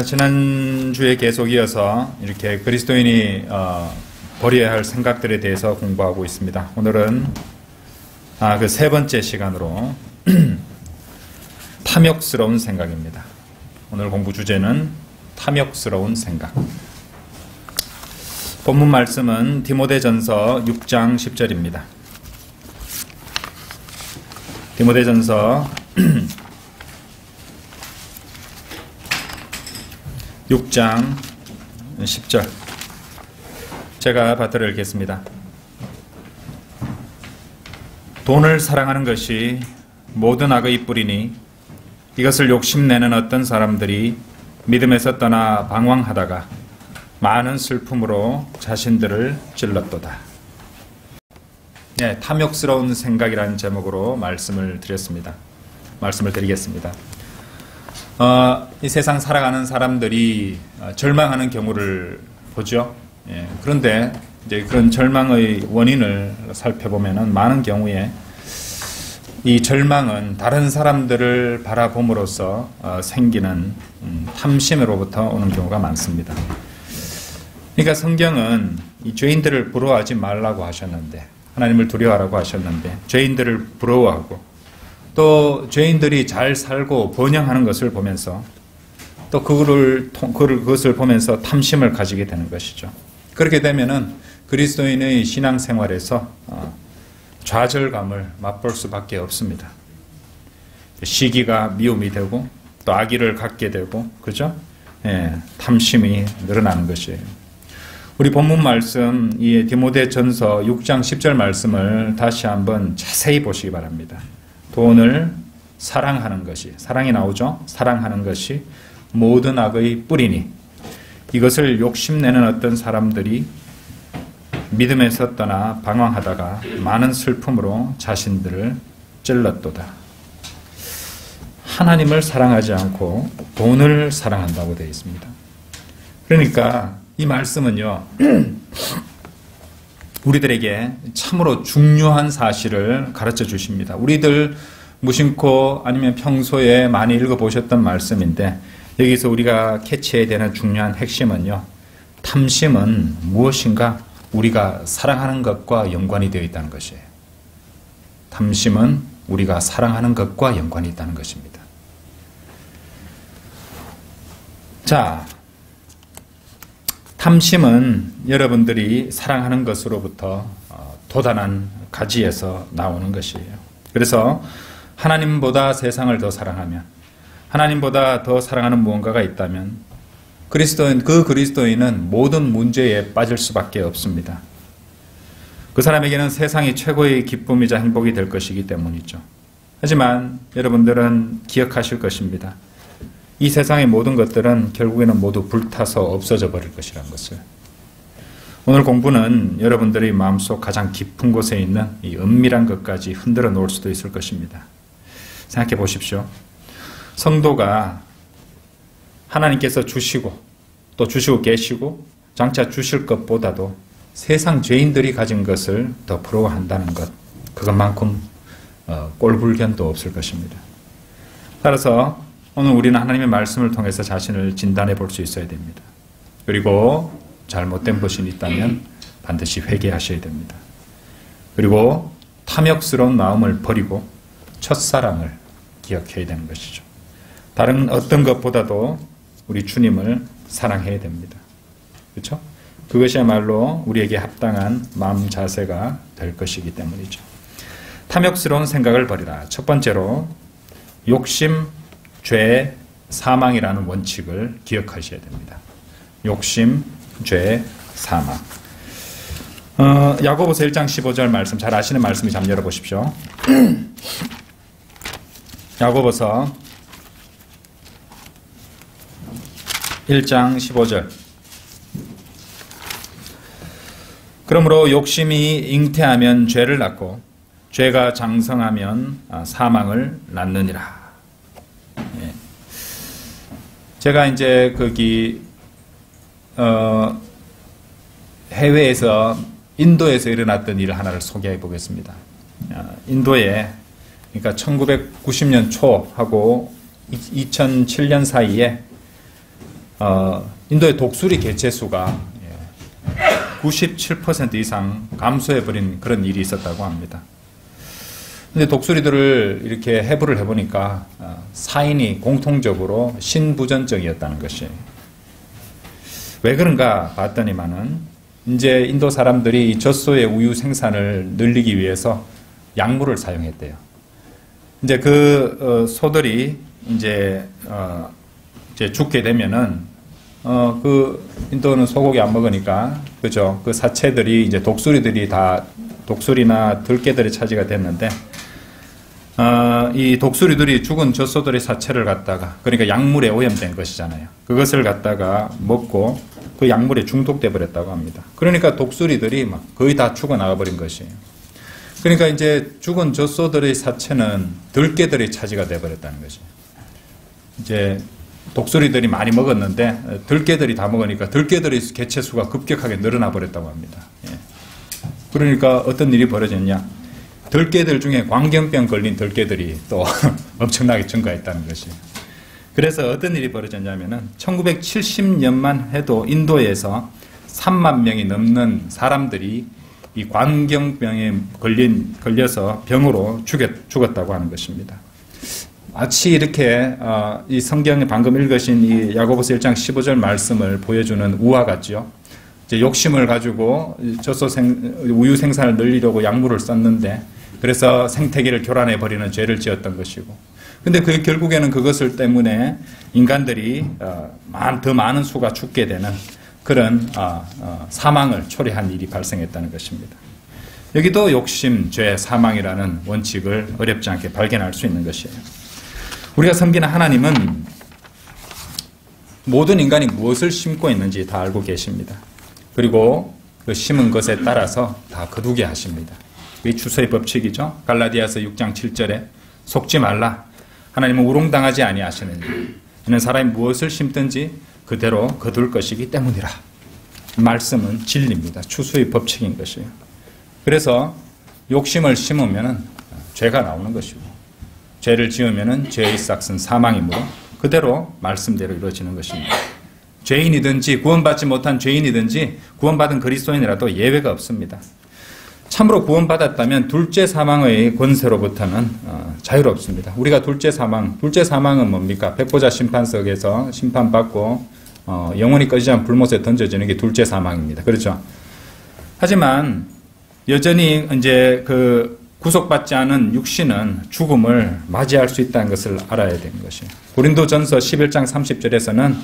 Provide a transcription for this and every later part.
지난주에 계속 이어서 이렇게 그리스도인이 버려야 할 생각들에 대해서 공부하고 있습니다. 오늘은 그 세 번째 시간으로 탐욕스러운 생각입니다. 오늘 공부 주제는 탐욕스러운 생각. 본문 말씀은 디모데전서 6장 10절입니다. 디모데전서 6장 10절 제가 받들어 읽겠습니다. 돈을 사랑하는 것이 모든 악의 뿌리니 이것을 욕심내는 어떤 사람들이 믿음에서 떠나 방황하다가 많은 슬픔으로 자신들을 찔렀도다. 네, 탐욕스러운 생각이라는 제목으로 말씀을 드리겠습니다. 이 세상 살아가는 사람들이 절망하는 경우를 보죠. 그런데 이제 그런 절망의 원인을 살펴보면은 많은 경우에 이 절망은 다른 사람들을 바라봄으로써 생기는 탐심으로부터 오는 경우가 많습니다. 그러니까 성경은 이 죄인들을 부러워하지 말라고 하셨는데, 하나님을 두려워하라고 하셨는데, 죄인들을 부러워하고 또 죄인들이 잘 살고 번영하는 것을 보면서 또 그것을 보면서 탐심을 가지게 되는 것이죠. 그렇게 되면은 그리스도인의 신앙생활에서 좌절감을 맛볼 수밖에 없습니다. 시기가 미움이 되고 또 악의를 갖게 되고, 그죠? 탐심이 늘어나는 것이에요. 우리 본문 말씀, 이 디모데전서 6장 10절 말씀을 다시 한번 자세히 보시기 바랍니다. 돈을 사랑하는 것이, 사랑이 나오죠? 사랑하는 것이 모든 악의 뿌리니 이것을 욕심내는 어떤 사람들이 믿음에서 떠나 방황하다가 많은 슬픔으로 자신들을 찔렀도다. 하나님을 사랑하지 않고 돈을 사랑한다고 되어 있습니다. 그러니까 이 말씀은요, 우리들에게 참으로 중요한 사실을 가르쳐 주십니다. 우리들 무심코 아니면 평소에 많이 읽어보셨던 말씀인데, 여기서 우리가 캐치해야 되는 중요한 핵심은요, 탐심은 무엇인가? 우리가 사랑하는 것과 연관이 되어 있다는 것이에요. 탐심은 우리가 사랑하는 것과 연관이 있다는 것입니다. 자, 탐심은 여러분들이 사랑하는 것으로부터 도단한 가지에서 나오는 것이에요. 그래서 하나님보다 세상을 더 사랑하면, 하나님보다 더 사랑하는 무언가가 있다면 그리스도인은 모든 문제에 빠질 수밖에 없습니다. 그 사람에게는 세상이 최고의 기쁨이자 행복이 될 것이기 때문이죠. 하지만 여러분들은 기억하실 것입니다. 이 세상의 모든 것들은 결국에는 모두 불타서 없어져 버릴 것이라는 것을. 오늘 공부는 여러분들의 마음속 가장 깊은 곳에 있는 이 은밀한 것까지 흔들어 놓을 수도 있을 것입니다. 생각해 보십시오. 성도가 하나님께서 주시고 또 주시고 계시고 장차 주실 것보다도 세상 죄인들이 가진 것을 더 부러워한다는 것, 그것만큼 꼴불견도 없을 것입니다. 따라서 오늘 우리는 하나님의 말씀을 통해서 자신을 진단해 볼 수 있어야 됩니다. 그리고 잘못된 것이 있다면 반드시 회개하셔야 됩니다. 그리고 탐욕스러운 마음을 버리고 첫사랑을 기억해야 되는 것이죠. 다른 어떤 것보다도 우리 주님을 사랑해야 됩니다. 그렇죠? 그것이야말로 우리에게 합당한 마음 자세가 될 것이기 때문이죠. 탐욕스러운 생각을 버리라. 첫 번째로 욕심, 죄, 사망이라는 원칙을 기억하셔야 됩니다. 욕심, 죄, 사망. 야고보서 1장 15절 말씀, 잘 아시는 말씀이 잠 열어보십시오. 야고보서 1장 15절. 그러므로 욕심이 잉태하면 죄를 낳고 죄가 장성하면 사망을 낳느니라. 예. 제가 이제 해외에서 인도에서 일어났던 일 하나를 소개해 보겠습니다. 인도에 그러니까 1990년 초하고 2007년 사이에 인도의 독수리 개체수가 97% 이상 감소해버린 그런 일이 있었다고 합니다. 근데 독수리들을 이렇게 해부를 해보니까 사인이 공통적으로 신부전증이었다는 것이. 왜 그런가 봤더니만은 이제 인도 사람들이 이 젖소의 우유 생산을 늘리기 위해서 약물을 사용했대요. 이제 그 소들이 이제 죽게 되면은 그 인도는 소고기 안 먹으니까 그죠? 그 사체들이 이제 독수리들이 다 독수리나 들개들의 차지가 됐는데 이 독수리들이 죽은 젖소들의 사체를 갖다가 그러니까 약물에 오염된 것이잖아요. 그것을 갖다가 먹고 그 약물에 중독돼 버렸다고 합니다. 그러니까 독수리들이 막 거의 다 죽어나가 버린 것이에요. 그러니까 이제 죽은 젖소들의 사체는 들개들의 차지가 돼 버렸다는 거죠. 이제 독수리들이 많이 먹었는데 들개들이 다 먹으니까 들개들의 개체수가 급격하게 늘어나 버렸다고 합니다. 예. 그러니까 어떤 일이 벌어졌냐? 들개들 중에 광견병 걸린 들개들이 또 엄청나게 증가했다는 것이에요. 그래서 어떤 일이 벌어졌냐면은 1970년만 해도 인도에서 3만 명이 넘는 사람들이 이 광견병에 걸려서 병으로 죽었다고 하는 것입니다. 마치 이렇게 이 성경에 방금 읽으신 이 야고보서 1장 15절 말씀을 보여주는 우화 같죠. 이제 욕심을 가지고 우유 생산을 늘리려고 약물을 썼는데 그래서 생태계를 교란해 버리는 죄를 지었던 것이고, 근데 그 결국에는 그것을 때문에 인간들이 더 많은 수가 죽게 되는 그런 사망을 초래한 일이 발생했다는 것입니다. 여기도 욕심, 죄, 사망이라는 원칙을 어렵지 않게 발견할 수 있는 것이에요. 우리가 섬기는 하나님은 모든 인간이 무엇을 심고 있는지 다 알고 계십니다. 그리고 그 심은 것에 따라서 다 거두게 하십니다. 이 주소의 법칙이죠. 갈라디아서 6장 7절에 속지 말라. 하나님은 우롱당하지 아니하시느니 이는 사람이 무엇을 심든지 그대로 거둘 것이기 때문이라. 말씀은 진리입니다. 추수의 법칙인 것이에요. 그래서 욕심을 심으면 죄가 나오는 것이고, 죄를 지으면 죄의 싹은 사망이므로 그대로 말씀대로 이루어지는 것입니다. 죄인이든지 구원받지 못한 죄인이든지 구원받은 그리스도인이라도 예외가 없습니다. 참으로 구원받았다면 둘째 사망의 권세로부터는 자유롭습니다. 우리가 둘째 사망은 뭡니까? 백보자 심판석에서 심판받고 영원히 꺼지지 않은 불못에 던져지는 게 둘째 사망입니다. 그렇죠? 하지만 여전히 이제 그 구속받지 않은 육신은 죽음을 맞이할 수 있다는 것을 알아야 되는 것이에요. 고린도전서 11장 30절에서는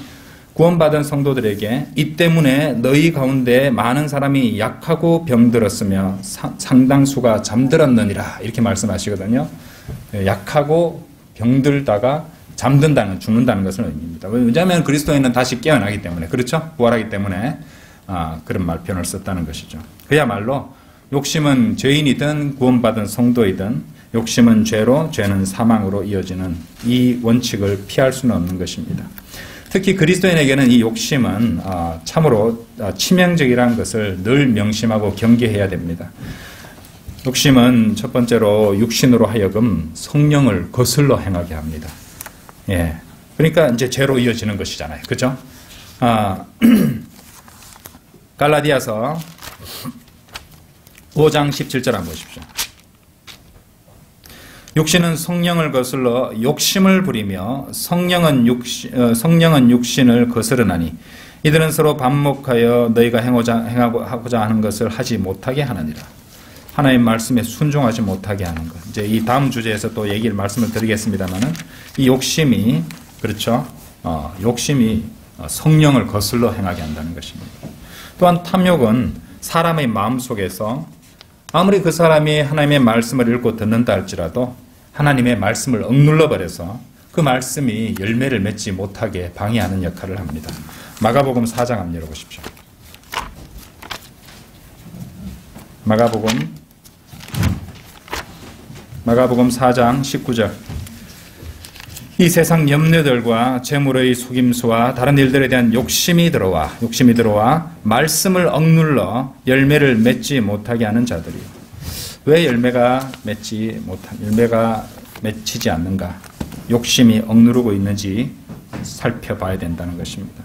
구원받은 성도들에게 이 때문에 너희 가운데 많은 사람이 약하고 병들었으며 상당수가 잠들었느니라 이렇게 말씀하시거든요. 약하고 병들다가 잠든다는, 죽는다는 것을 의미합니다. 왜냐하면 그리스도인은 다시 깨어나기 때문에, 그렇죠? 부활하기 때문에 그런 말편을 썼다는 것이죠. 그야말로 욕심은 죄인이든 구원받은 성도이든 욕심은 죄로, 죄는 사망으로 이어지는 이 원칙을 피할 수는 없는 것입니다. 특히 그리스도인에게는 이 욕심은 참으로 치명적이라는 것을 늘 명심하고 경계해야 됩니다. 욕심은 첫 번째로 육신으로 하여금 성령을 거슬러 행하게 합니다. 예. 그러니까 이제 죄로 이어지는 것이잖아요. 그죠? 갈라디아서 5장 17절 한번 보십시오. 육신은 성령을 거슬러 욕심을 부리며 성령은 육신을 거스르나니 이들은 서로 반목하여 너희가 하고자 하는 것을 하지 못하게 하느니라. 하나님 말씀에 순종하지 못하게 하는 것. 이제 이 다음 주제에서 또 말씀을 드리겠습니다만은 이 욕심이, 그렇죠? 욕심이 성령을 거슬러 행하게 한다는 것입니다. 또한 탐욕은 사람의 마음 속에서 아무리 그 사람이 하나님의 말씀을 읽고 듣는다 할지라도 하나님의 말씀을 억눌러 버려서 그 말씀이 열매를 맺지 못하게 방해하는 역할을 합니다. 마가복음 4장 한번 열어보십시오. 마가복음 4장 19절. 이 세상 염려들과 재물의 속임수와 다른 일들에 대한 욕심이 들어와 말씀을 억눌러 열매를 맺지 못하게 하는 자들이요. 왜 열매가 맺히지 않는가? 욕심이 억누르고 있는지 살펴봐야 된다는 것입니다.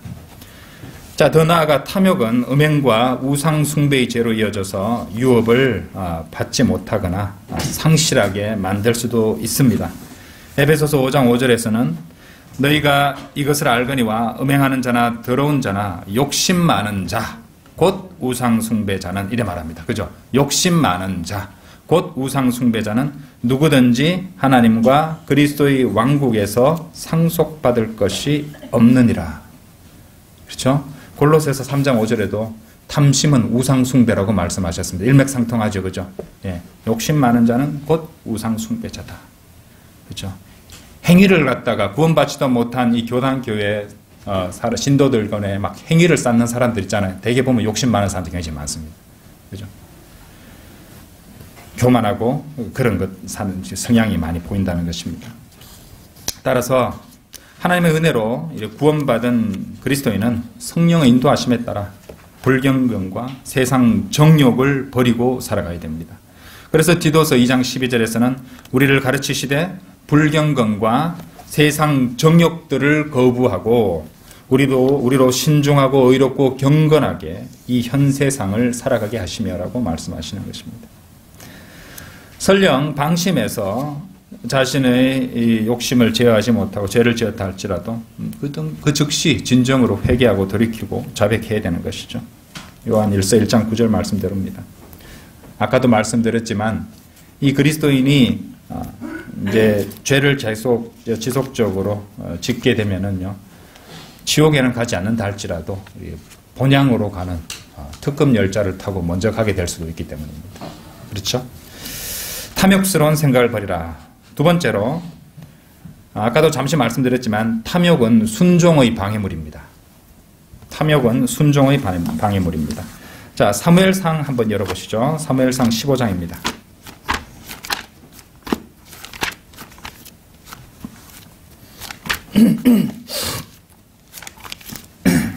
자, 더 나아가 탐욕은 음행과 우상 숭배의 죄로 이어져서 유업을 받지 못하거나 상실하게 만들 수도 있습니다. 에베소서 5장 5절에서는 너희가 이것을 알거니와 음행하는 자나 더러운 자나 욕심 많은 자, 곧 우상 숭배자는 이래 말합니다. 그죠? 욕심 많은 자, 곧 우상 숭배자는 누구든지 하나님과 그리스도의 왕국에서 상속받을 것이 없느니라. 그렇죠? 골로새서 3장 5절에도 탐심은 우상 숭배라고 말씀하셨습니다. 일맥상통하죠. 그죠? 예. 욕심 많은 자는 곧 우상 숭배자다. 그렇죠? 행위를 갖다가 구원받지도 못한 이 교단교회 신도들 간에 막 행위를 쌓는 사람들 있잖아요. 대개 보면 욕심 많은 사람들이 굉장히 많습니다. 그죠? 교만하고 그런 것 사는 성향이 많이 보인다는 것입니다. 따라서 하나님의 은혜로 구원받은 그리스도인은 성령의 인도하심에 따라 불경건과 세상 정욕을 버리고 살아가야 됩니다. 그래서 디도서 2장 12절에서는 우리를 가르치시되 불경건과 세상 정욕들을 거부하고 우리로 신중하고 의롭고 경건하게 이 현 세상을 살아가게 하시며라고 말씀하시는 것입니다. 설령 방심해서 자신의 이 욕심을 제어하지 못하고 죄를 지었다 할지라도 그 즉시 진정으로 회개하고 돌이키고 자백해야 되는 것이죠. 요한 1서 1장 9절 말씀대로입니다. 아까도 말씀드렸지만 이 그리스도인이 이제 죄를 지속적으로 짓게 되면은요, 지옥에는 가지 않는다 할지라도 본향으로 가는 특급 열차를 타고 먼저 가게 될 수도 있기 때문입니다. 그렇죠? 탐욕스러운 생각을 버리라. 두 번째로, 아까도 잠시 말씀드렸지만 탐욕은 순종의 방해물입니다. 탐욕은 순종의 방해물입니다. 자, 사무엘상 한번 열어보시죠. 사무엘상 15장입니다.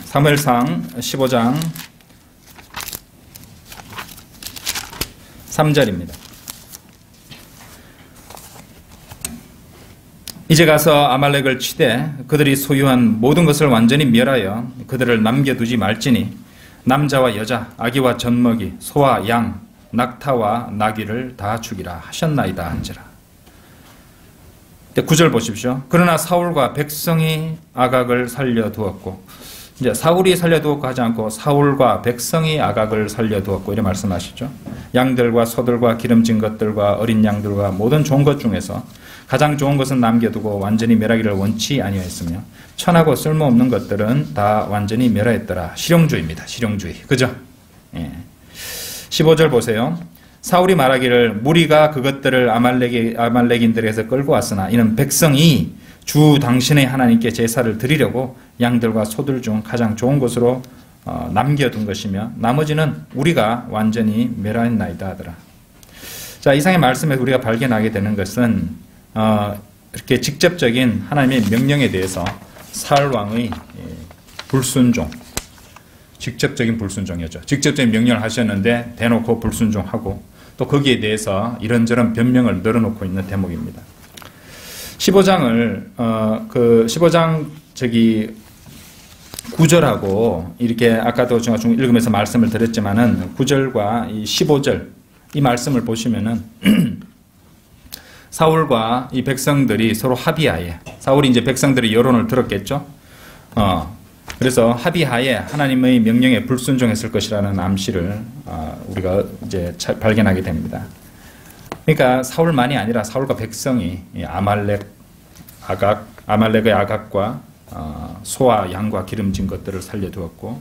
사무엘상 15장 3절입니다. 이제 가서 아말렉을 치되 그들이 소유한 모든 것을 완전히 멸하여 그들을 남겨두지 말지니 남자와 여자, 아기와 젖먹이, 소와 양, 낙타와 나귀를 다 죽이라 하셨나이다 한지라. 9절 보십시오. 그러나 사울과 백성이 아각을 살려두었고, 이제 사울이 살려두었고 하지 않고 사울과 백성이 아각을 살려두었고 이렇게 말씀하시죠. 양들과 소들과 기름진 것들과 어린 양들과 모든 좋은 것 중에서 가장 좋은 것은 남겨두고 완전히 멸하기를 원치 아니하였으며 천하고 쓸모없는 것들은 다 완전히 멸하였더라. 실용주의입니다. 실용주의. 그죠? 예. 15절 보세요. 사울이 말하기를 무리가 그것들을 아말렉인들에서 끌고 왔으나 이는 백성이 주 당신의 하나님께 제사를 드리려고 양들과 소들 중 가장 좋은 것으로 남겨둔 것이며 나머지는 우리가 완전히 멸하였나이다 하더라. 자, 이상의 말씀에서 우리가 발견하게 되는 것은 이렇게 직접적인 하나님의 명령에 대해서 사울 왕의 불순종, 직접적인 불순종이었죠. 직접적인 명령을 하셨는데 대놓고 불순종하고 또 거기에 대해서 이런저런 변명을 늘어놓고 있는 대목입니다. 15장을 15장 9절하고 이렇게 아까도 제가 읽으면서 말씀을 드렸지만은 9절과 이 15절 이 말씀을 보시면은 사울과 이 백성들이 서로 합의하에, 사울이 이제 백성들의 여론을 들었겠죠. 그래서 합의하에 하나님의 명령에 불순종했을 것이라는 암시를 우리가 이제 발견하게 됩니다. 그러니까 사울만이 아니라 사울과 백성이 아말렉의 아각과 소와 양과 기름진 것들을 살려두었고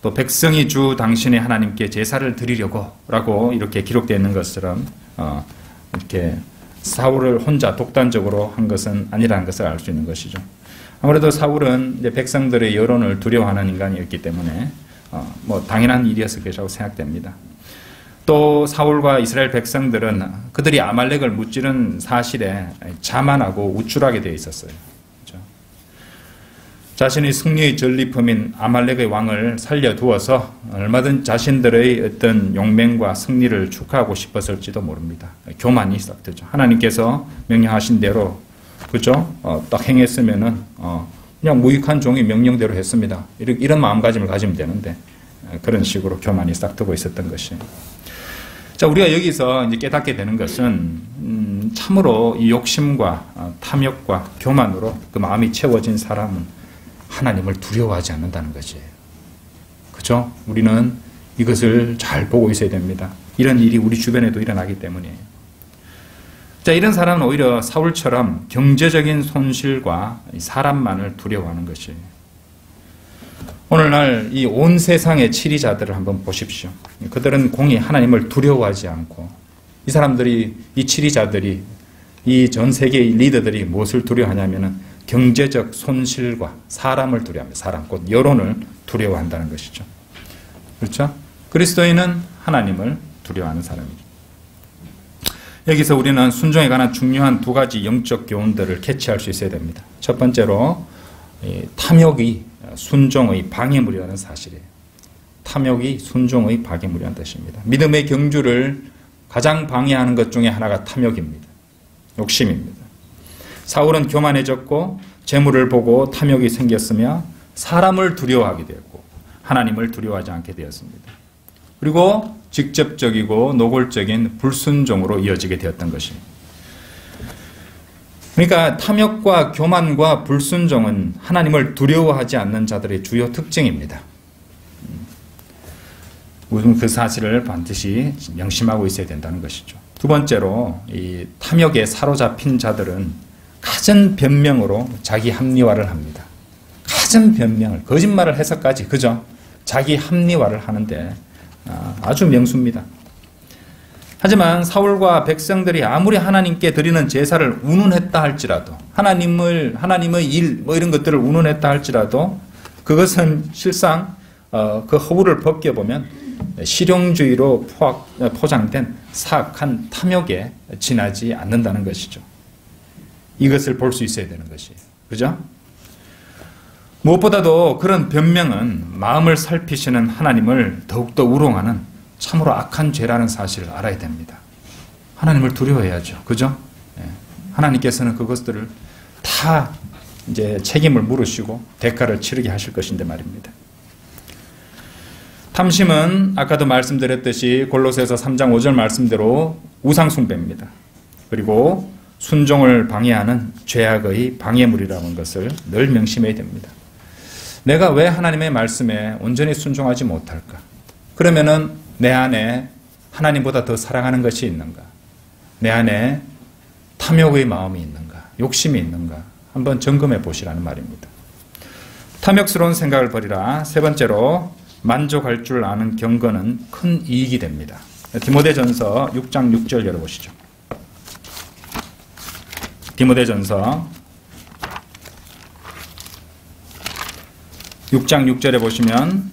또 백성이 주 당신의 하나님께 제사를 드리려고라고 이렇게 기록되어 있는 것처럼 이렇게 사울을 혼자 독단적으로 한 것은 아니라는 것을 알 수 있는 것이죠. 아무래도 사울은 이제 백성들의 여론을 두려워하는 인간이었기 때문에 뭐 당연한 일이었을 것이라고 생각됩니다. 또 사울과 이스라엘 백성들은 그들이 아말렉을 무찌른 사실에 자만하고 우쭐하게 되어 있었어요. 그렇죠? 자신의 승리의 전리품인 아말렉의 왕을 살려두어서 얼마든 자신들의 어떤 용맹과 승리를 축하하고 싶었을지도 모릅니다. 교만이 시작되죠. 하나님께서 명령하신 대로 그죠? 딱 행했으면은 그냥 무익한 종이 명령대로 했습니다. 이런 마음가짐을 가지면 되는데 그런 식으로 교만이 싹트고 있었던 것이. 자, 우리가 여기서 이제 깨닫게 되는 것은 참으로 이 욕심과 탐욕과 교만으로 그 마음이 채워진 사람은 하나님을 두려워하지 않는다는 것이에요. 그죠? 우리는 이것을 잘 보고 있어야 됩니다. 이런 일이 우리 주변에도 일어나기 때문이에요. 자, 이런 사람은 오히려 사울처럼 경제적인 손실과 사람만을 두려워하는 것이에요. 오늘날 이 온 세상의 치리자들을 한번 보십시오. 그들은 공히 하나님을 두려워하지 않고, 이 사람들이, 이 치리자들이, 이 전 세계의 리더들이 무엇을 두려워하냐면은 경제적 손실과 사람을 두려워합니다. 사람, 곧 여론을 두려워한다는 것이죠. 그렇죠? 그리스도인은 하나님을 두려워하는 사람이죠. 여기서 우리는 순종에 관한 중요한 두 가지 영적 교훈들을 캐치할 수 있어야 됩니다. 첫 번째로 탐욕이 순종의 방해물이라는 사실이에요. 탐욕이 순종의 방해물이라는 뜻입니다. 믿음의 경주를 가장 방해하는 것 중에 하나가 탐욕입니다. 욕심입니다. 사울은 교만해졌고 재물을 보고 탐욕이 생겼으며 사람을 두려워하게 되었고 하나님을 두려워하지 않게 되었습니다. 그리고 직접적이고 노골적인 불순종으로 이어지게 되었던 것입니다. 그러니까 탐욕과 교만과 불순종은 하나님을 두려워하지 않는 자들의 주요 특징입니다. 우리는 그 사실을 반드시 명심하고 있어야 된다는 것이죠. 두 번째로 이 탐욕에 사로잡힌 자들은 갖은 변명으로 자기 합리화를 합니다. 갖은 변명을, 거짓말을 해서까지, 그죠? 자기 합리화를 하는데 아주 명수입니다. 하지만 사울과 백성들이 아무리 하나님께 드리는 제사를 운운했다 할지라도, 하나님의 일, 이런 것들을 운운했다 할지라도, 그것은 실상 그 허울을 벗겨보면 실용주의로 포장된 사악한 탐욕에 지나지 않는다는 것이죠. 이것을 볼 수 있어야 되는 것이에요. 그죠? 무엇보다도 그런 변명은 마음을 살피시는 하나님을 더욱더 우롱하는 참으로 악한 죄라는 사실을 알아야 됩니다. 하나님을 두려워해야죠. 그죠? 하나님께서는 그것들을 다 이제 책임을 물으시고 대가를 치르게 하실 것인데 말입니다. 탐심은 아까도 말씀드렸듯이 골로새서 3장 5절 말씀대로 우상숭배입니다. 그리고 순종을 방해하는 죄악의 방해물이라는 것을 늘 명심해야 됩니다. 내가 왜 하나님의 말씀에 온전히 순종하지 못할까? 그러면은 내 안에 하나님보다 더 사랑하는 것이 있는가? 내 안에 탐욕의 마음이 있는가? 욕심이 있는가? 한번 점검해 보시라는 말입니다. 탐욕스러운 생각을 버리라. 세 번째로 만족할 줄 아는 경건은 큰 이익이 됩니다. 디모데전서 6장 6절 열어보시죠. 디모데전서 6장 6절에 보시면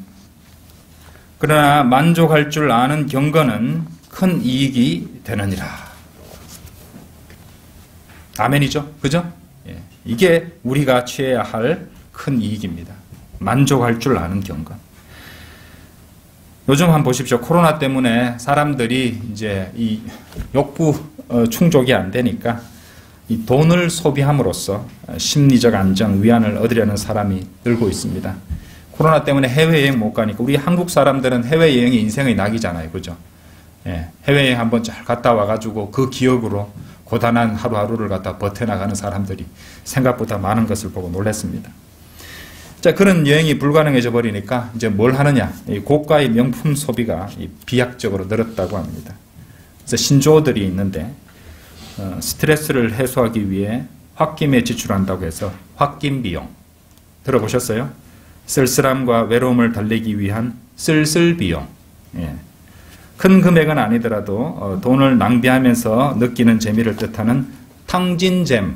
그러나 만족할 줄 아는 경건은 큰 이익이 되느니라. 아멘이죠? 그죠? 예. 이게 우리가 취해야 할 큰 이익입니다. 만족할 줄 아는 경건. 요즘 한번 보십시오. 코로나 때문에 사람들이 이제 이 욕구 충족이 안 되니까 이 돈을 소비함으로써 심리적 안정, 위안을 얻으려는 사람이 늘고 있습니다. 코로나 때문에 해외여행 못 가니까 우리 한국 사람들은 해외여행이 인생의 낙이잖아요. 그죠? 예, 해외여행 한번 잘 갔다 와가지고 그 기억으로 고단한 하루하루를 갖다 버텨나가는 사람들이 생각보다 많은 것을 보고 놀랐습니다. 자, 그런 여행이 불가능해져 버리니까 이제 뭘 하느냐? 이 고가의 명품 소비가 비약적으로 늘었다고 합니다. 그래서 신조어들이 있는데 스트레스를 해소하기 위해 홧김에 지출한다고 해서 홧김 비용 들어보셨어요? 쓸쓸함과 외로움을 달래기 위한 쓸쓸 비용. 예. 큰 금액은 아니더라도 돈을 낭비하면서 느끼는 재미를 뜻하는 탕진잼.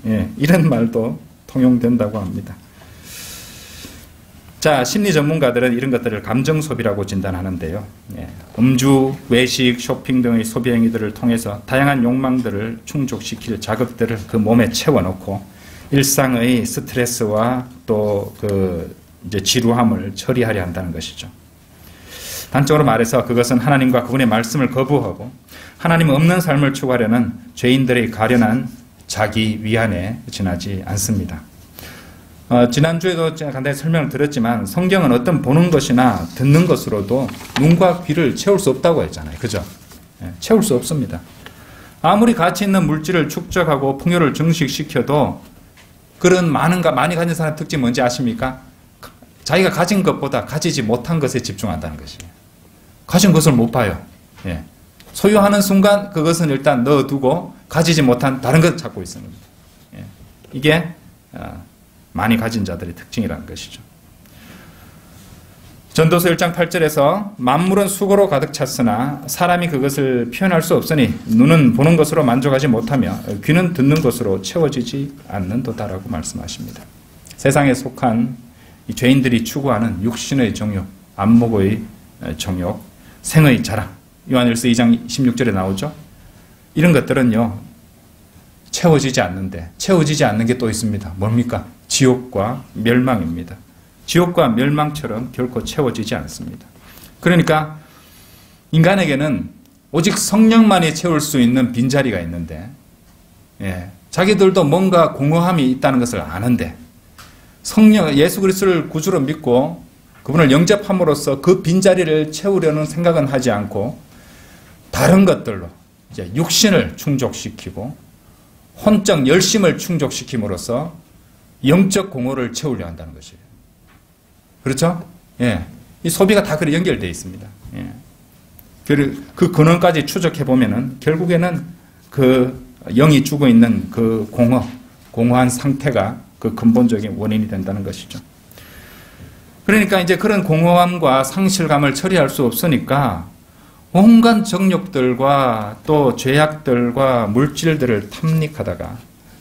예. 이런 말도 통용된다고 합니다. 자, 심리 전문가들은 이런 것들을 감정 소비라고 진단하는데요. 예. 음주, 외식, 쇼핑 등의 소비 행위들을 통해서 다양한 욕망들을 충족시킬 자극들을 그 몸에 채워넣고 일상의 스트레스와 또 이제 지루함을 처리하려 한다는 것이죠. 단적으로 말해서 그것은 하나님과 그분의 말씀을 거부하고 하나님 없는 삶을 추구하려는 죄인들의 가련한 자기 위안에 지나지 않습니다. 지난주에도 제가 간단히 설명을 드렸지만 성경은 어떤 보는 것이나 듣는 것으로도 눈과 귀를 채울 수 없다고 했잖아요. 그죠? 채울 수 없습니다. 아무리 가치 있는 물질을 축적하고 풍요를 증식시켜도 그런 많이 가진 사람의 특징이 뭔지 아십니까? 자기가 가진 것보다 가지지 못한 것에 집중한다는 것이에요. 가진 것을 못 봐요. 소유하는 순간 그것은 일단 넣어두고 가지지 못한 다른 것을 찾고 있는 겁니다. 이게 많이 가진 자들의 특징이라는 것이죠. 전도서 1장 8절에서 만물은 수고로 가득 찼으나 사람이 그것을 표현할 수 없으니 눈은 보는 것으로 만족하지 못하며 귀는 듣는 것으로 채워지지 않는도다라고 말씀하십니다. 세상에 속한 이 죄인들이 추구하는 육신의 정욕, 안목의 정욕, 생의 자랑, 요한일서 2장 16절에 나오죠. 이런 것들은요 채워지지 않는데, 채워지지 않는 게 또 있습니다. 뭡니까? 지옥과 멸망입니다. 지옥과 멸망처럼 결코 채워지지 않습니다. 그러니까 인간에게는 오직 성령만이 채울 수 있는 빈자리가 있는데, 자기들도 뭔가 공허함이 있다는 것을 아는데 성령 예수 그리스도를 구주로 믿고 그분을 영접함으로써 그 빈자리를 채우려는 생각은 하지 않고 다른 것들로 이제 육신을 충족시키고 혼적 열심을 충족시킴으로써 영적 공허를 채우려 한다는 것이에요. 그렇죠? 이 소비가 다 그렇게 연결되어 있습니다. 그 근원까지 추적해 보면은 결국에는 그 영이 죽어 있는 그 공허한 상태가 그 근본적인 원인이 된다는 것이죠. 그러니까 이제 그런 공허함과 상실감을 처리할 수 없으니까 온갖 정욕들과 또 죄악들과 물질들을 탐닉하다가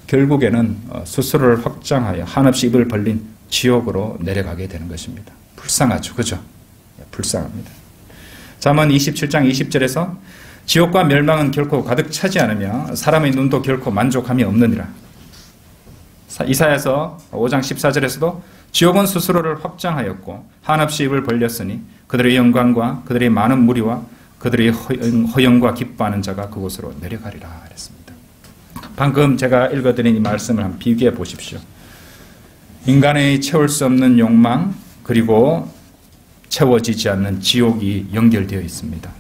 결국에는 스스로를 확장하여 한없이 입을 벌린 지옥으로 내려가게 되는 것입니다. 불쌍하죠. 그죠? 불쌍합니다. 잠언 27장 20절에서 지옥과 멸망은 결코 가득 차지 않으며 사람의 눈도 결코 만족함이 없느니라. 이사야서 5장 14절에서도 지옥은 스스로를 확장하였고 한없이 입을 벌렸으니 그들의 영광과 그들의 많은 무리와 그들의 허영과 기뻐하는 자가 그곳으로 내려가리라 그랬습니다. 방금 제가 읽어드린 이 말씀을 한번 비교해 보십시오. 인간의 채울 수 없는 욕망 그리고 채워지지 않는 지옥이 연결되어 있습니다.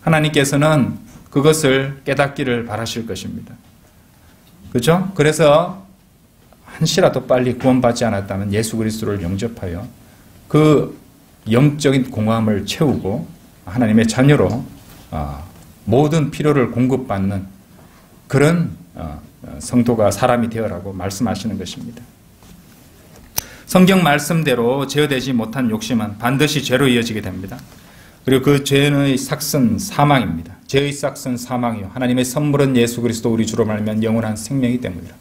하나님께서는 그것을 깨닫기를 바라실 것입니다. 그렇죠? 그래서 한시라도 빨리 구원받지 않았다면 예수 그리스도를 영접하여 그 영적인 공허함을 채우고 하나님의 자녀로 모든 필요를 공급받는 그런 성도가 사람이 되어라고 말씀하시는 것입니다. 성경 말씀대로 제어되지 못한 욕심은 반드시 죄로 이어지게 됩니다. 그리고 그 죄의 삭은 사망입니다. 죄의 삭은 사망이요 하나님의 선물은 예수 그리스도 우리 주로 말미암아 영원한 생명이 때문이라.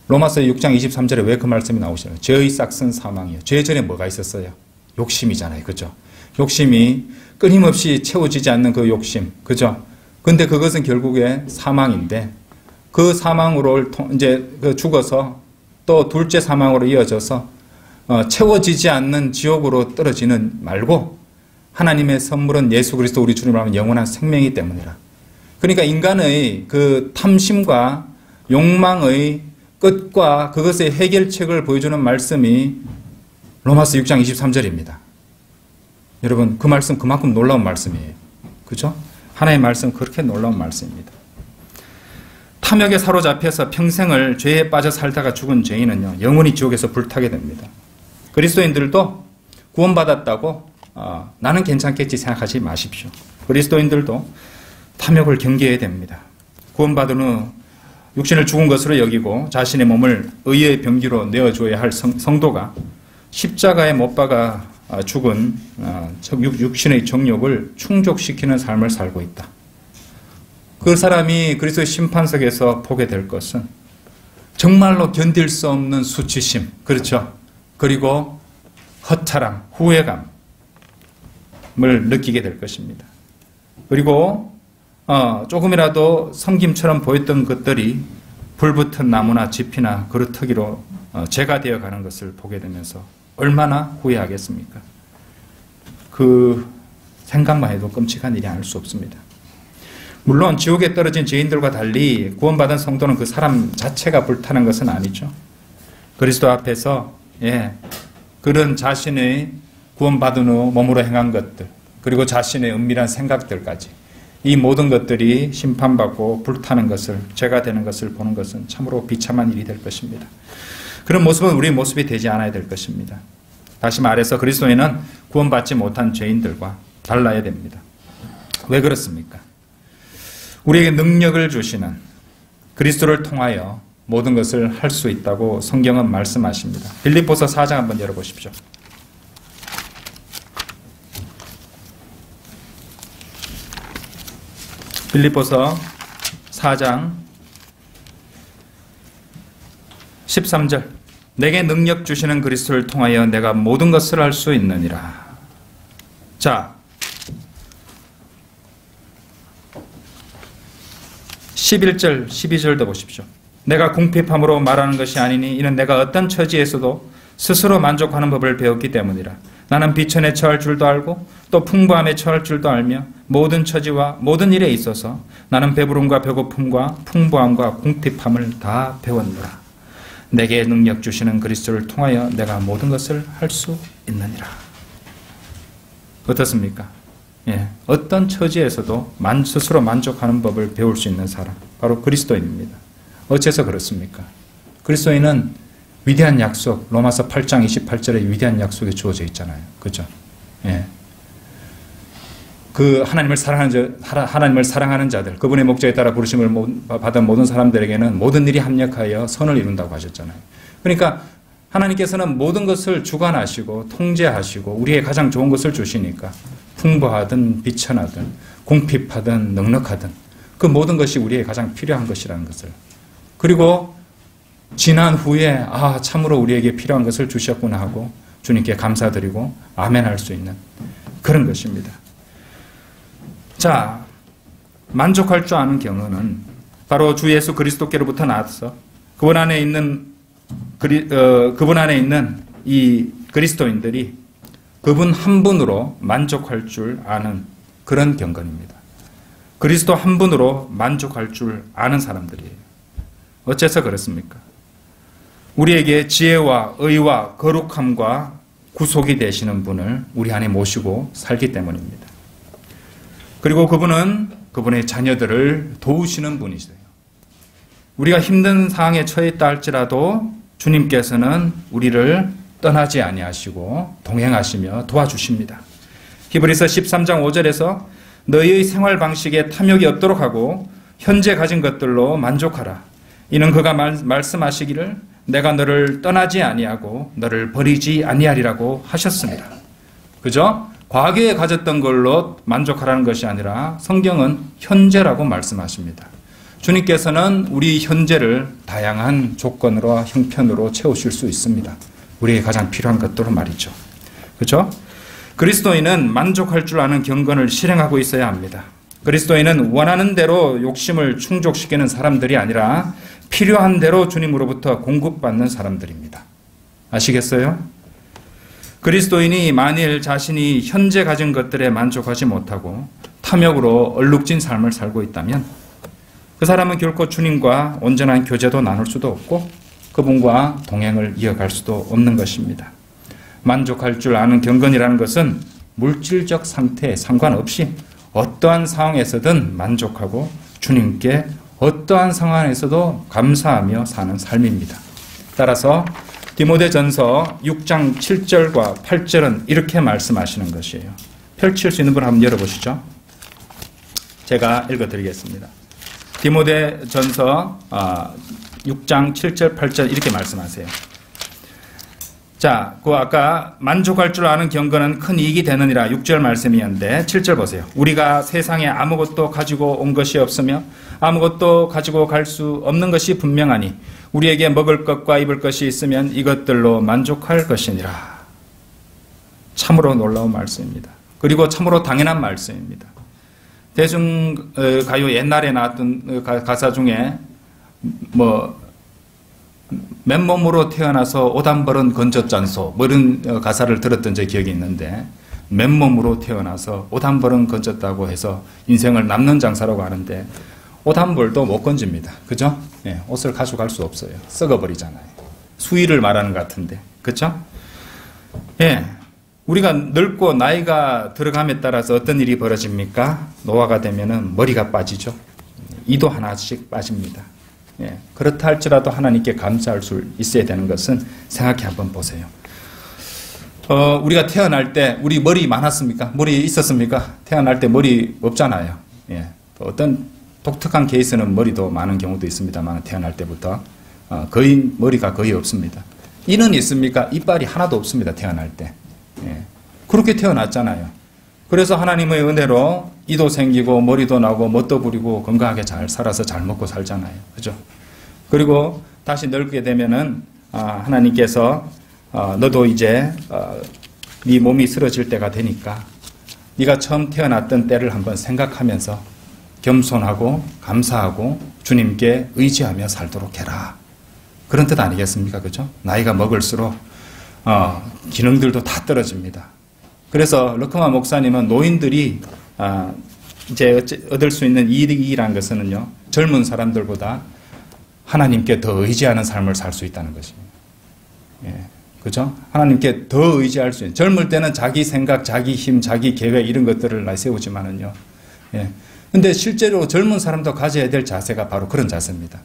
로마서 6장 23절에 왜 그 말씀이 나오시나요? 죄의 삭은 사망이요. 죄 전에 뭐가 있었어요? 욕심이잖아요. 그죠? 욕심이 끊임없이 채워지지 않는 그 욕심. 그죠? 근데 그것은 결국에 사망인데 그 사망으로 이제 죽어서 또 둘째 사망으로 이어져서 채워지지 않는 지옥으로 떨어지는 말고 하나님의 선물은 예수 그리스도 우리 주님을 하면 영원한 생명이기 때문이라. 그러니까 인간의 그 탐심과 욕망의 끝과 그것의 해결책을 보여주는 말씀이 로마서 6장 23절입니다. 여러분 그 말씀 그만큼 놀라운 말씀이에요. 그죠? 하나님의 말씀 그렇게 놀라운 말씀입니다. 탐욕에 사로잡혀서 평생을 죄에 빠져 살다가 죽은 죄인은요 영원히 지옥에서 불타게 됩니다. 그리스도인들도 구원받았다고 나는 괜찮겠지 생각하지 마십시오. 그리스도인들도 탐욕을 경계해야 됩니다. 구원받은 후 육신을 죽은 것으로 여기고 자신의 몸을 의의 병기로 내어줘야 할 성도가 십자가에 못 박아 죽은 육신의 정욕을 충족시키는 삶을 살고 있다. 그 사람이 그리스도의 심판석에서 보게 될 것은 정말로 견딜 수 없는 수치심, 그렇죠? 그리고 허탈함, 후회감을 느끼게 될 것입니다. 그리고 조금이라도 섬김처럼 보였던 것들이 불붙은 나무나 짚이나 그루터기로 재가 되어가는 것을 보게 되면서 얼마나 후회하겠습니까? 그 생각만 해도 끔찍한 일이 아닐 수 없습니다. 물론 지옥에 떨어진 죄인들과 달리 구원받은 성도는 그 사람 자체가 불타는 것은 아니죠. 그리스도 앞에서 그런 자신의 구원받은 후 몸으로 행한 것들, 그리고 자신의 은밀한 생각들까지 이 모든 것들이 심판받고 불타는 것을, 죄가 되는 것을 보는 것은 참으로 비참한 일이 될 것입니다. 그런 모습은 우리의 모습이 되지 않아야 될 것입니다. 다시 말해서 그리스도인은 구원받지 못한 죄인들과 달라야 됩니다. 왜 그렇습니까? 우리에게 능력을 주시는 그리스도를 통하여 모든 것을 할 수 있다고 성경은 말씀하십니다. 빌립보서 4장 한번 열어보십시오. 빌립보서 4장 13절. 내게 능력 주시는 그리스도를 통하여 내가 모든 것을 할 수 있느니라. 자, 11절, 12절도 보십시오. 내가 궁핍함으로 말하는 것이 아니니 이는 내가 어떤 처지에서도 스스로 만족하는 법을 배웠기 때문이라. 나는 비천에 처할 줄도 알고 또 풍부함에 처할 줄도 알며 모든 처지와 모든 일에 있어서 나는 배부름과 배고픔과 풍부함과 궁핍함을 다 배웠노라. 내게 능력 주시는 그리스도를 통하여 내가 모든 것을 할 수 있느니라. 어떻습니까? 어떤 처지에서도 스스로 만족하는 법을 배울 수 있는 사람, 바로 그리스도인입니다. 어째서 그렇습니까? 그리스도인은 위대한 약속, 로마서 8장 28절에 위대한 약속이 주어져 있잖아요. 그죠? 그 하나님을 사랑하는 자들, 그분의 목적에 따라 부르심을 받은 모든 사람들에게는 모든 일이 합력하여 선을 이룬다고 하셨잖아요. 그러니까 하나님께서는 모든 것을 주관하시고 통제하시고 우리의 가장 좋은 것을 주시니까 풍부하든 비천하든 궁핍하든 넉넉하든 그 모든 것이 우리의 가장 필요한 것이라는 것을, 그리고 지난 후에 참으로 우리에게 필요한 것을 주셨구나 하고 주님께 감사드리고 아멘할 수 있는 그런 것입니다. 자, 만족할 줄 아는 경우는 바로 주 예수 그리스도께로부터 나와서 그분 안에 있는 이 그리스도인들이 그분 한 분으로 만족할 줄 아는 그런 경건입니다. 그리스도 한 분으로 만족할 줄 아는 사람들이에요. 어째서 그렇습니까? 우리에게 지혜와 의와 거룩함과 구속이 되시는 분을 우리 안에 모시고 살기 때문입니다. 그리고 그분은 그분의 자녀들을 도우시는 분이세요. 우리가 힘든 상황에 처했다 할지라도 주님께서는 우리를 떠나지 아니하시고 동행하시며 도와주십니다. 히브리서 13장 5절에서 너희의 생활 방식에 탐욕이 없도록 하고 현재 가진 것들로 만족하라. 이는 그가 말씀하시기를 내가 너를 떠나지 아니하고 너를 버리지 아니하리라고 하셨습니다. 그죠? 과거에 가졌던 걸로 만족하라는 것이 아니라 성경은 현재라고 말씀하십니다. 주님께서는 우리 현재를 다양한 조건으로 형편으로 채우실 수 있습니다. 우리에게 가장 필요한 것들로 말이죠. 그렇죠? 그리스도인은 만족할 줄 아는 경건을 실행하고 있어야 합니다. 그리스도인은 원하는 대로 욕심을 충족시키는 사람들이 아니라 필요한 대로 주님으로부터 공급받는 사람들입니다. 아시겠어요? 그리스도인이 만일 자신이 현재 가진 것들에 만족하지 못하고 탐욕으로 얼룩진 삶을 살고 있다면 그 사람은 결코 주님과 온전한 교제도 나눌 수도 없고 그분과 동행을 이어갈 수도 없는 것입니다. 만족할 줄 아는 경건이라는 것은 물질적 상태에 상관없이 어떠한 상황에서든 만족하고 주님께 어떠한 상황에서도 감사하며 사는 삶입니다. 따라서 디모데전서 6장 7절과 8절은 이렇게 말씀하시는 것이에요. 펼칠 수 있는 분 한번 열어보시죠. 제가 읽어드리겠습니다. 디모데전서 6장 7절 8절 이렇게 말씀하세요. 자, 그 아까 만족할 줄 아는 경건은 큰 이익이 되느니라 6절 말씀이었는데 7절 보세요. 우리가 세상에 아무것도 가지고 온 것이 없으며 아무것도 가지고 갈 수 없는 것이 분명하니 우리에게 먹을 것과 입을 것이 있으면 이것들로 만족할 것이니라. 참으로 놀라운 말씀입니다. 그리고 참으로 당연한 말씀입니다. 대중가요 옛날에 나왔던 가사 중에 맨몸으로 태어나서 오단벌은 건졌잖소 이런 가사를 들었던 제 기억이 있는데 맨몸으로 태어나서 오단벌은 건졌다고 해서 인생을 남는 장사라고 하는데 오단벌도 못 건집니다. 그죠? 옷을 가져갈 수 없어요. 썩어버리잖아요. 수위를 말하는 것 같은데, 그렇죠? 예, 우리가 늙고 나이가 들어감에 따라서 어떤 일이 벌어집니까? 노화가 되면은 머리가 빠지죠. 이도 하나씩 빠집니다. 예, 그렇다 할지라도 하나님께 감사할 수 있어야 되는 것은 생각해 한번 보세요. 우리가 태어날 때 우리 머리 많았습니까? 머리 있었습니까? 태어날 때 머리 없잖아요. 예, 어떤 독특한 케이스는 머리도 많은 경우도 있습니다만 태어날 때부터 거의 머리가 거의 없습니다. 이는 있습니까? 이빨이 하나도 없습니다. 태어날 때. 예, 그렇게 태어났잖아요. 그래서 하나님의 은혜로 이도 생기고 머리도 나고 멋도 부리고 건강하게 잘 살아서 잘 먹고 살잖아요. 그죠? 그리고 다시 늙게 되면은 하나님께서 너도 이제 네 몸이 쓰러질 때가 되니까 네가 처음 태어났던 때를 한번 생각하면서 겸손하고 감사하고 주님께 의지하며 살도록 해라. 그런 뜻 아니겠습니까? 그죠? 나이가 먹을수록 기능들도 다 떨어집니다. 그래서 르크마 목사님은 노인들이 이제 얻을 수 있는 이익이라는 것은요, 젊은 사람들보다 하나님께 더 의지하는 삶을 살 수 있다는 것입니다. 예, 그죠? 하나님께 더 의지할 수 있는. 젊을 때는 자기 생각, 자기 힘, 자기 계획 이런 것들을 내세우지만은요. 예. 근데 실제로 젊은 사람도 가져야 될 자세가 바로 그런 자세입니다.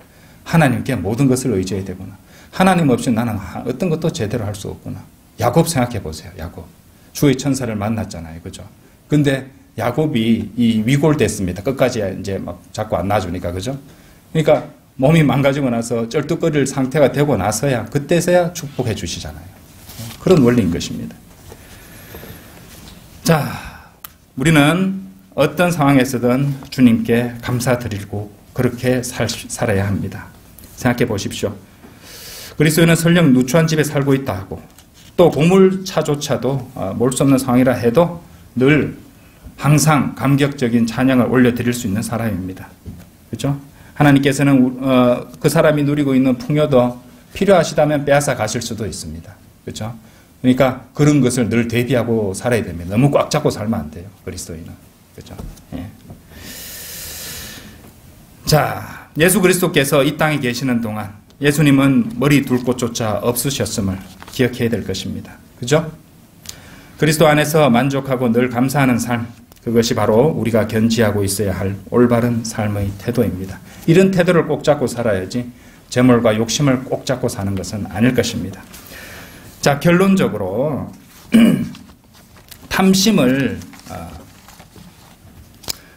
하나님께 모든 것을 의지해야 되구나. 하나님 없이 나는 어떤 것도 제대로 할 수 없구나. 야곱 생각해 보세요. 야곱. 주의 천사를 만났잖아요. 그죠? 근데 야곱이 이 위골됐습니다. 끝까지 이제 막 자꾸 안 놔주니까. 그죠? 그러니까 몸이 망가지고 나서 쩔뚝거릴 상태가 되고 나서야, 그때서야 축복해 주시잖아요. 그런 원리인 것입니다. 자, 우리는 어떤 상황에서든 주님께 감사드리고 그렇게 살아야 합니다. 생각해 보십시오. 그리스도인은 설령 누추한 집에 살고 있다 하고 또 보물차조차도 몰 수 없는 상황이라 해도 늘 항상 감격적인 찬양을 올려드릴 수 있는 사람입니다. 그렇죠? 하나님께서는 그 사람이 누리고 있는 풍요도 필요하시다면 빼앗아 가실 수도 있습니다. 그렇죠? 그러니까 그런 것을 늘 대비하고 살아야 됩니다. 너무 꽉 잡고 살면 안 돼요. 그리스도인은. 그렇죠? 예. 자, 예수 그리스도께서 이 땅에 계시는 동안 예수님은 머리 둘 곳조차 없으셨음을 기억해야 될 것입니다. 그죠? 그리스도 안에서 만족하고 늘 감사하는 삶, 그것이 바로 우리가 견지하고 있어야 할 올바른 삶의 태도입니다. 이런 태도를 꼭 잡고 살아야지 재물과 욕심을 꼭 잡고 사는 것은 아닐 것입니다. 자, 결론적으로 탐심을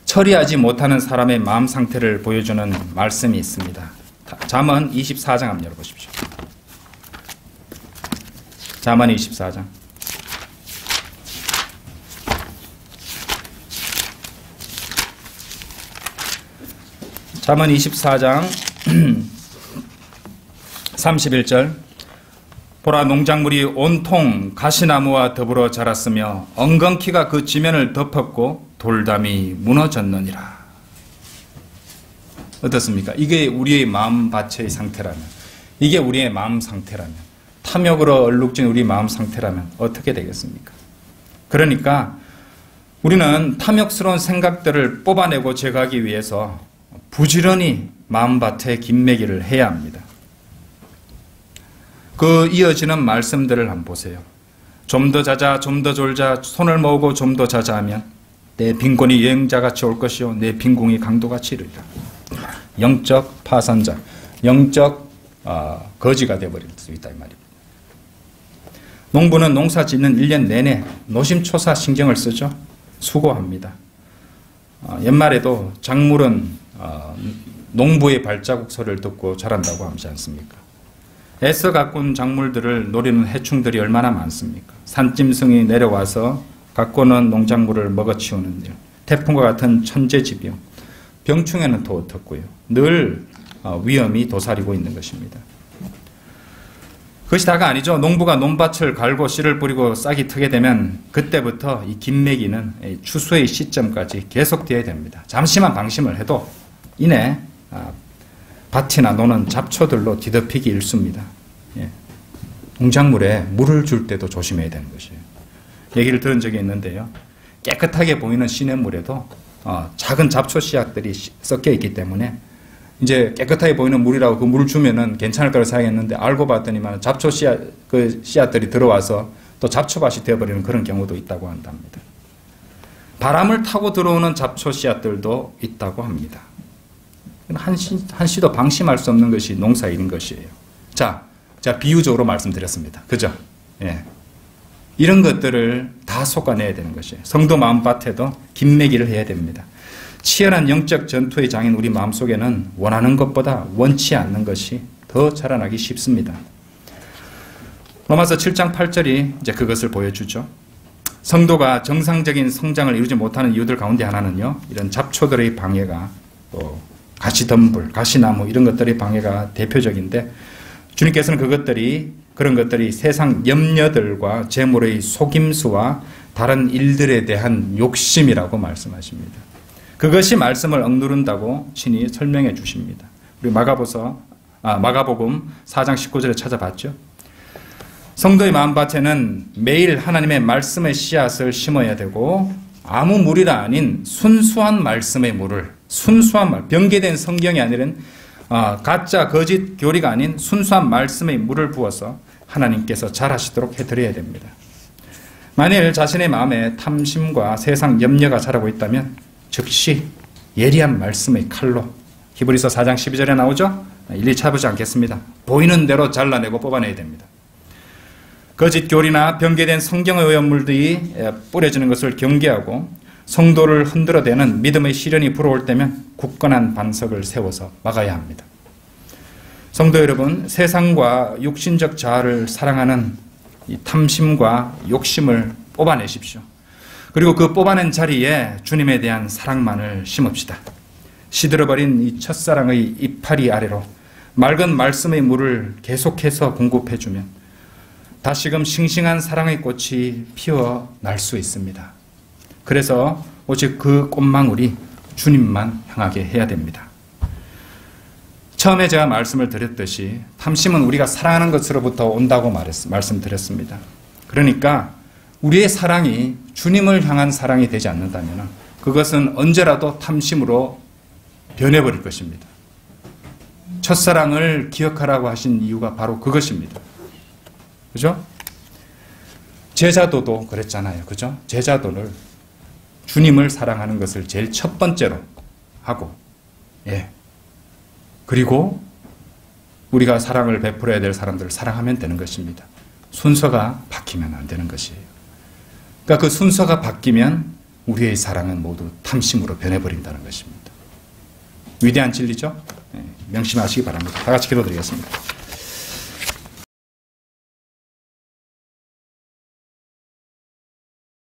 처리하지 못하는 사람의 마음 상태를 보여주는 말씀이 있습니다. 잠언 24장 한번 열어보십시오. 잠언 24장. 잠언 24장 31절. 보라, 농작물이 온통 가시나무와 더불어 자랐으며 엉겅퀴가 그 지면을 덮었고 돌담이 무너졌느니라. 어떻습니까? 이게 우리의 마음밭의 상태라면, 이게 우리의 마음 상태라면, 탐욕으로 얼룩진 우리 마음 상태라면 어떻게 되겠습니까? 그러니까 우리는 탐욕스러운 생각들을 뽑아내고 제거하기 위해서 부지런히 마음밭에 김매기를 해야 합니다. 그 이어지는 말씀들을 한번 보세요. 좀 더 자자, 좀 더 졸자, 손을 모으고 좀 더 자자 하면 내 빈곤이 여행자같이 올 것이요 내 빈궁이 강도같이 이르리라. 영적 파산자, 영적 거지가 되어버릴 수 있다 이 말입니다. 농부는 농사 짓는 1년 내내 노심초사 신경을 쓰죠. 수고합니다. 옛말에도 작물은 농부의 발자국 소리를 듣고 자란다고 하지 않습니까? 애써 가꾼 작물들을 노리는 해충들이 얼마나 많습니까? 산짐승이 내려와서 가꾸는 농작물을 먹어치우는 일, 태풍과 같은 천재지병, 병충해는 또 어떻고요? 늘 위험이 도사리고 있는 것입니다. 그것이 다가 아니죠. 농부가 논밭을 갈고 씨를 뿌리고 싹이 트게 되면 그때부터 이 김매기는 추수의 시점까지 계속되어야 됩니다. 잠시만 방심을 해도 이내 밭이나 논은 잡초들로 뒤덮이기 일쑤입니다. 예. 농작물에 물을 줄 때도 조심해야 되는 것이에요. 얘기를 들은 적이 있는데요. 깨끗하게 보이는 시냇물에도 작은 잡초 씨앗들이 섞여 있기 때문에 이제 깨끗하게 보이는 물이라고 그 물을 주면은 괜찮을 거라고 생각했는데 알고 봤더니만 잡초 씨앗들이 들어와서 또 잡초밭이 되어버리는 그런 경우도 있다고 한답니다. 바람을 타고 들어오는 잡초 씨앗들도 있다고 합니다. 한시도 방심할 수 없는 것이 농사일인 것이에요. 자, 제가 비유적으로 말씀드렸습니다. 그죠? 예. 이런 것들을 다 솎아내야 되는 것이에요. 성도 마음밭에도 김매기를 해야 됩니다. 치열한 영적 전투의 장인 우리 마음속에는 원하는 것보다 원치 않는 것이 더 자라나기 쉽습니다. 로마서 7장 8절이 이제 그것을 보여주죠. 성도가 정상적인 성장을 이루지 못하는 이유들 가운데 하나는요, 이런 잡초들의 방해가, 또 가시덤불, 가시나무 이런 것들의 방해가 대표적인데, 주님께서는 그런 것들이 세상 염려들과 재물의 속임수와 다른 일들에 대한 욕심이라고 말씀하십니다. 그것이 말씀을 억누른다고 친히 설명해 주십니다. 우리 마가복음 4장 19절에 찾아봤죠. 성도의 마음밭에는 매일 하나님의 말씀의 씨앗을 심어야 되고, 아무 물이라 아닌 순수한 말씀의 물을, 순수한 말, 변개된 성경이 아니라 가짜 거짓 교리가 아닌 순수한 말씀의 물을 부어서 하나님께서 잘하시도록 해드려야 됩니다. 만일 자신의 마음에 탐심과 세상 염려가 자라고 있다면 즉시 예리한 말씀의 칼로, 히브리서 4장 12절에 나오죠? 일일이 찾아보지 않겠습니다. 보이는 대로 잘라내고 뽑아내야 됩니다. 거짓 교리나 변개된 성경의 오염물들이 뿌려지는 것을 경계하고, 성도를 흔들어대는 믿음의 시련이 불어올 때면 굳건한 반석을 세워서 막아야 합니다. 성도 여러분, 세상과 육신적 자아를 사랑하는 이 탐심과 욕심을 뽑아내십시오. 그리고 그 뽑아낸 자리에 주님에 대한 사랑만을 심읍시다. 시들어버린 이 첫사랑의 이파리 아래로 맑은 말씀의 물을 계속해서 공급해주면 다시금 싱싱한 사랑의 꽃이 피어날 수 있습니다. 그래서 오직 그 꽃망울이 주님만 향하게 해야 됩니다. 처음에 제가 말씀을 드렸듯이 탐심은 우리가 사랑하는 것으로부터 온다고 말씀드렸습니다. 그러니까 우리의 사랑이 주님을 향한 사랑이 되지 않는다면 그것은 언제라도 탐심으로 변해버릴 것입니다. 첫사랑을 기억하라고 하신 이유가 바로 그것입니다. 그죠? 제자도도 그랬잖아요. 그죠? 제자도를 주님을 사랑하는 것을 제일 첫 번째로 하고, 그리고 우리가 사랑을 베풀어야 될 사람들을 사랑하면 되는 것입니다. 순서가 바뀌면 안 되는 것이에요. 그러니까 그 순서가 바뀌면 우리의 사랑은 모두 탐심으로 변해버린다는 것입니다. 위대한 진리죠? 명심하시기 바랍니다. 다 같이 기도드리겠습니다.